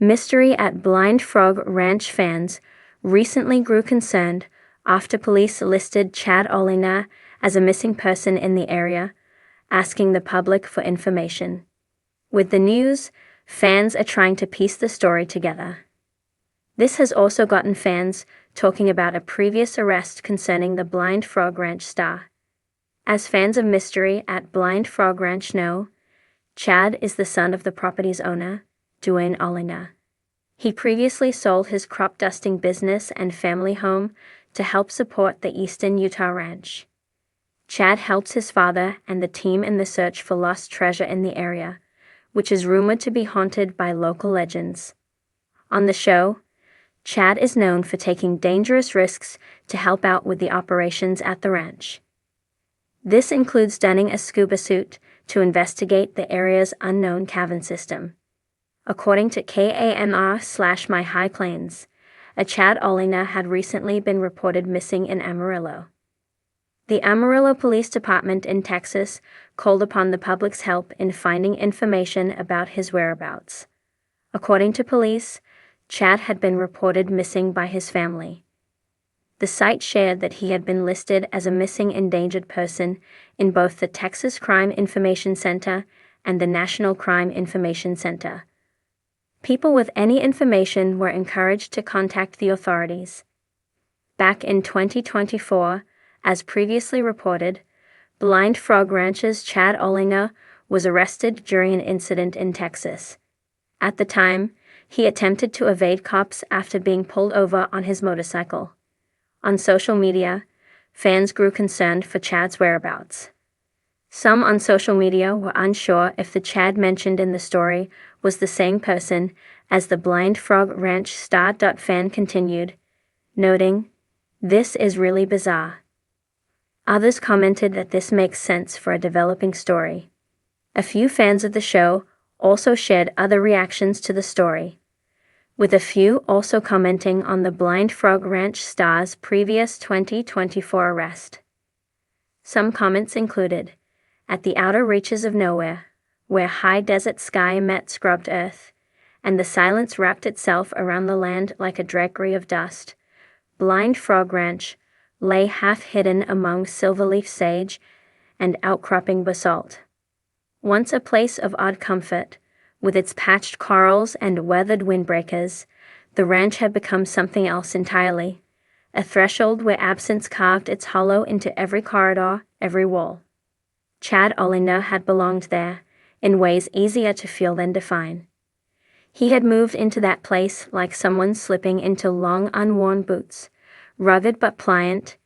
Mystery at Blind Frog Ranch. Fans recently grew concerned after police listed Chad Ollinger as a missing person in the area, asking the public for information. With the news, fans are trying to piece the story together. This has also gotten fans talking about a previous arrest concerning the Blind Frog Ranch star. As fans of Mystery at Blind Frog Ranch know, Chad is the son of the property's owner, Dwayne Ollinger. He previously sold his crop dusting business and family home to help support the Eastern Utah ranch. Chad helps his father and the team in the search for lost treasure in the area, which is rumored to be haunted by local legends. On the show, Chad is known for taking dangerous risks to help out with the operations at the ranch. This includes donning a scuba suit to investigate the area's unknown cavern system. According to KAMR/My High Plains, a Chad Ollinger had recently been reported missing in Amarillo. The Amarillo Police Department in Texas called upon the public's help in finding information about his whereabouts. According to police, Chad had been reported missing by his family. The site shared that he had been listed as a missing endangered person in both the Texas Crime Information Center and the National Crime Information Center. People with any information were encouraged to contact the authorities. Back in 2024, as previously reported, Blind Frog Ranch's Chad Ollinger was arrested during an incident in Texas. At the time, he attempted to evade cops after being pulled over on his motorcycle. On social media, fans grew concerned for Chad's whereabouts. Some on social media were unsure if the Chad mentioned in the story was the same person as the Blind Frog Ranch star. Fan continued, noting, "This is really bizarre." Others commented that this makes sense for a developing story. A few fans of the show also shared other reactions to the story, with a few also commenting on the Blind Frog Ranch star's previous 2024 arrest. Some comments included, "At the outer reaches of nowhere, where high desert sky met scrubbed earth, and the silence wrapped itself around the land like a drapery of dust, Blind Frog Ranch lay half-hidden among silverleaf sage and outcropping basalt. Once a place of odd comfort, with its patched corals and weathered windbreakers, the ranch had become something else entirely, a threshold where absence carved its hollow into every corridor, every wall. Chad Ollinger had belonged there, in ways easier to feel than define. He had moved into that place like someone slipping into long unworn boots, rugged but pliant,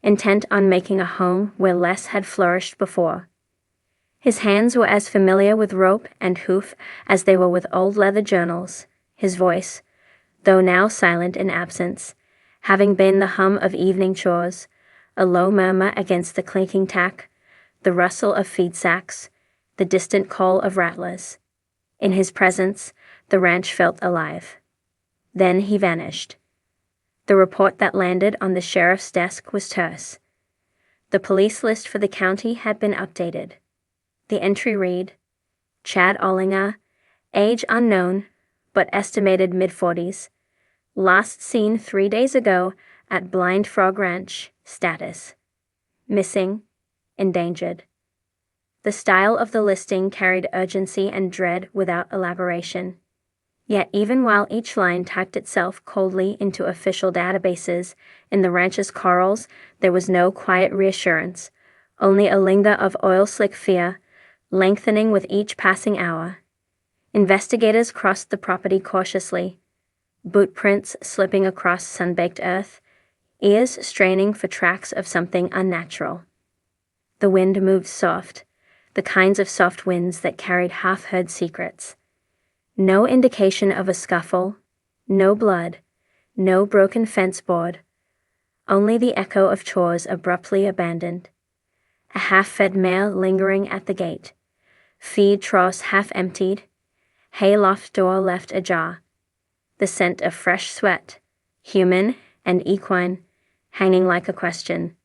intent on making a home where less had flourished before. His hands were as familiar with rope and hoof as they were with old leather journals, his voice, though now silent in absence, having been the hum of evening chores, a low murmur against the clinking tack, the rustle of feed sacks, the distant call of rattlers. In his presence, the ranch felt alive. Then he vanished. The report that landed on the sheriff's desk was terse. The police list for the county had been updated. The entry read, Chad Ollinger, age unknown, but estimated mid-40s, last seen 3 days ago at Blind Frog Ranch, status, missing, endangered. The style of the listing carried urgency and dread without elaboration. Yet even while each line typed itself coldly into official databases in the ranch's corals, there was no quiet reassurance, only a linger of oil-slick fear, lengthening with each passing hour. Investigators crossed the property cautiously, boot prints slipping across sun-baked earth, ears straining for tracks of something unnatural. The wind moved soft, the kinds of soft winds that carried half-heard secrets. No indication of a scuffle, no blood, no broken fence board, only the echo of chores abruptly abandoned. A half-fed mare lingering at the gate, feed troughs half-emptied, hayloft door left ajar, the scent of fresh sweat, human and equine, hanging like a question.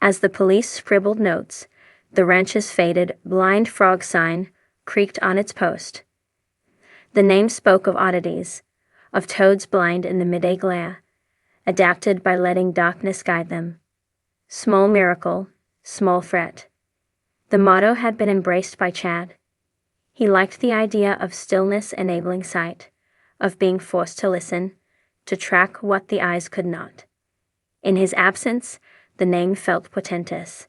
As the police scribbled notes, the ranch's faded Blind Frog sign creaked on its post. The name spoke of oddities, of toads blind in the midday glare, adapted by letting darkness guide them. Small miracle, small threat. The motto had been embraced by Chad. He liked the idea of stillness enabling sight, of being forced to listen, to track what the eyes could not. In his absence, the name felt portentous.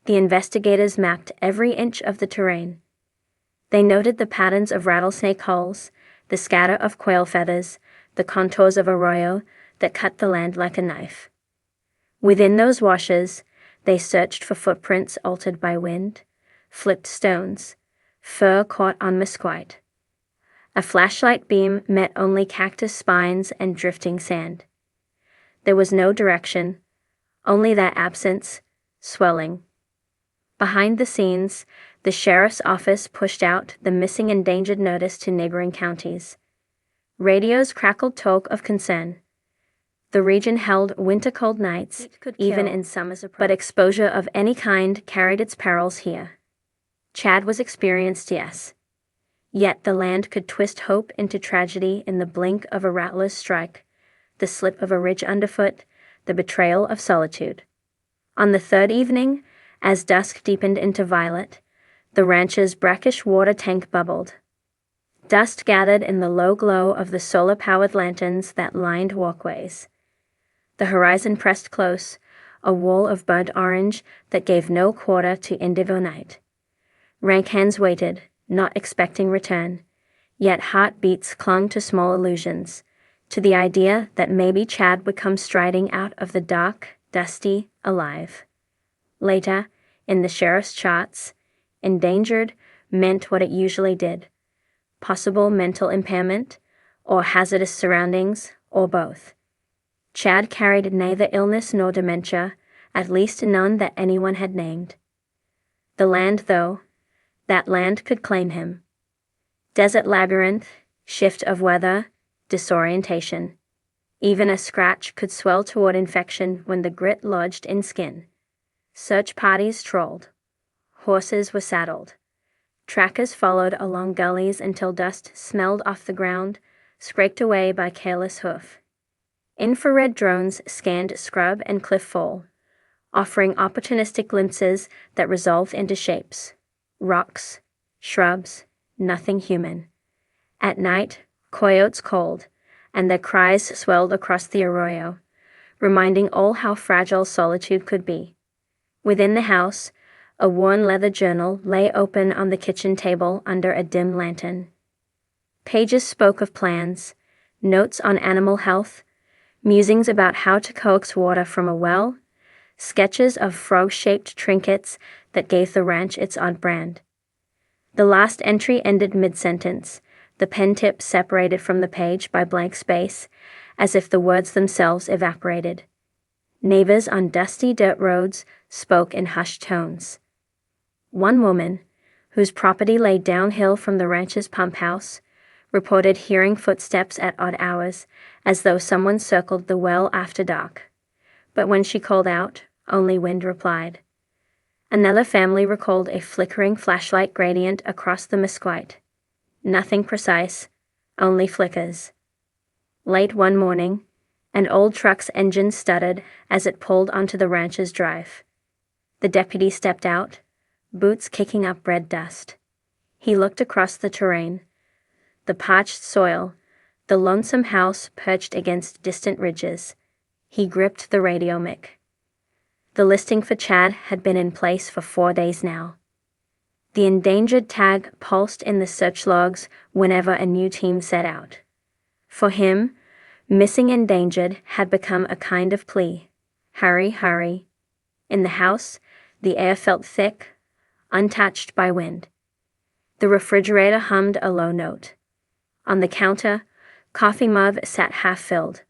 The investigators mapped every inch of the terrain. They noted the patterns of rattlesnake holes, the scatter of quail feathers, the contours of arroyo that cut the land like a knife. Within those washes, they searched for footprints altered by wind, flipped stones, fur caught on mesquite. A flashlight beam met only cactus spines and drifting sand. There was no direction, only that absence, swelling. Behind the scenes, the sheriff's office pushed out the missing endangered notice to neighboring counties. Radios crackled talk of concern. The region held winter-cold nights, even in summer's approach, but exposure of any kind carried its perils here. Chad was experienced, yes. Yet the land could twist hope into tragedy in the blink of a rattler's strike, the slip of a ridge underfoot, the betrayal of solitude. On the third evening, as dusk deepened into violet, the ranch's brackish water tank bubbled. Dust gathered in the low glow of the solar-powered lanterns that lined walkways. The horizon pressed close, a wall of burnt orange that gave no quarter to indigo night. Rank hands waited, not expecting return, yet heartbeats clung to small illusions, to the idea that maybe Chad would come striding out of the dark, dusty, alive. Later, in the sheriff's charts, endangered meant what it usually did: possible mental impairment, or hazardous surroundings, or both. Chad carried neither illness nor dementia, at least none that anyone had named. The land, though, that land could claim him. Desert labyrinth, shift of weather, disorientation. Even a scratch could swell toward infection when the grit lodged in skin. Search parties trolled. Horses were saddled. Trackers followed along gullies until dust smelled off the ground, scraped away by careless hoof. Infrared drones scanned scrub and cliff fall, offering opportunistic glimpses that resolved into shapes: rocks, shrubs, nothing human. At night, coyotes called, and their cries swelled across the arroyo, reminding all how fragile solitude could be. Within the house, a worn leather journal lay open on the kitchen table under a dim lantern. Pages spoke of plans, notes on animal health, musings about how to coax water from a well, sketches of frog-shaped trinkets that gave the ranch its odd brand. The last entry ended mid-sentence, the pen tip separated from the page by blank space, as if the words themselves evaporated. Neighbors on dusty dirt roads spoke in hushed tones. One woman, whose property lay downhill from the ranch's pump house, reported hearing footsteps at odd hours, as though someone circled the well after dark. But when she called out, only wind replied. Another family recalled a flickering flashlight gradient across the mesquite. Nothing precise, only flickers. Late one morning, an old truck's engine stuttered as it pulled onto the ranch's drive. The deputy stepped out, boots kicking up red dust. He looked across the terrain. The parched soil, the lonesome house perched against distant ridges. He gripped the radio mic. The listing for Chad had been in place for 4 days now. The endangered tag pulsed in the search logs whenever a new team set out. For him, missing endangered had become a kind of plea. Hurry, hurry. In the house, the air felt thick, untouched by wind. The refrigerator hummed a low note. On the counter, coffee mug sat half-filled.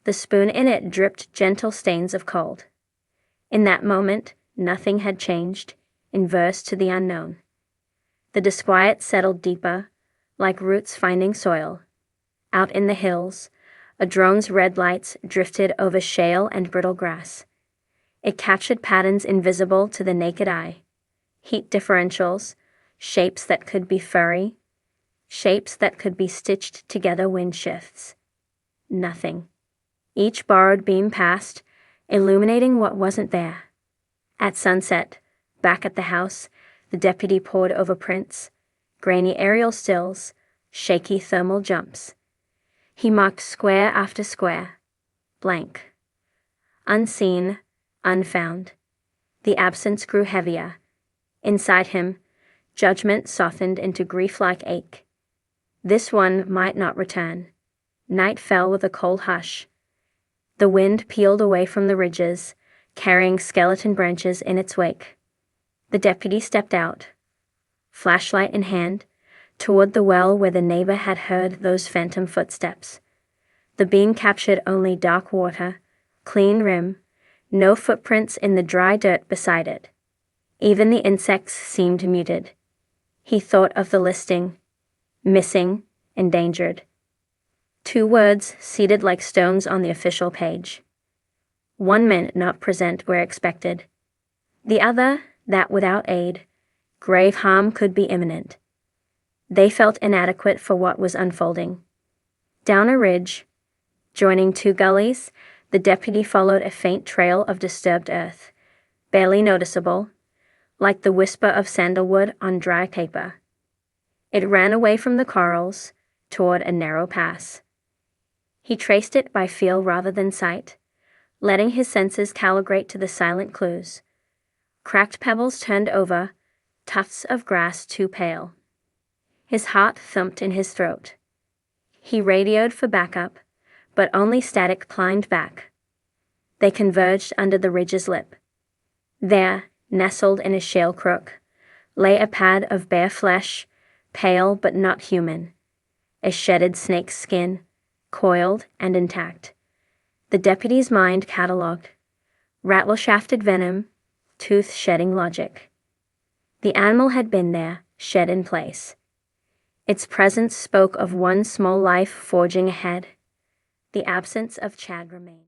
The spoon in it dripped gentle stains of cold. In that moment, nothing had changed, inverse to the unknown. The disquiet settled deeper, like roots finding soil. Out in the hills, a drone's red lights drifted over shale and brittle grass. It captured patterns invisible to the naked eye. Heat differentials, shapes that could be furry, shapes that could be stitched together wind shifts. nothing. Each borrowed beam passed, illuminating what wasn't there. At sunset, back at the house, the deputy pored over prints, grainy aerial stills, shaky thermal jumps. He marked square after square, blank. Unseen, unfound. The absence grew heavier. Inside him, judgment softened into grief-like ache. This one might not return. Night fell with a cold hush. The wind peeled away from the ridges, carrying skeleton branches in its wake. The deputy stepped out, flashlight in hand, toward the well where the neighbor had heard those phantom footsteps. The beam captured only dark water, clean rim, no footprints in the dry dirt beside it. Even the insects seemed muted. He thought of the listing: missing, endangered. 2 words seated like stones on the official page. One meant not present where expected. The other, that without aid, grave harm could be imminent. They felt inadequate for what was unfolding. Down a ridge, joining 2 gullies, the deputy followed a faint trail of disturbed earth, barely noticeable, like the whisper of sandalwood on dry paper. It ran away from the corals, toward a narrow pass. He traced it by feel rather than sight, letting his senses calibrate to the silent clues. Cracked pebbles turned over, tufts of grass too pale. His heart thumped in his throat. He radioed for backup, but only static climbed back. They converged under the ridge's lip. There, nestled in a shale crook, lay a pad of bare flesh, pale but not human. A shedded snake's skin, coiled and intact. The deputy's mind catalogued. Rattle-shafted venom, tooth-shedding logic. The animal had been there, shed in place. Its presence spoke of one small life forging ahead. The absence of Chad remained.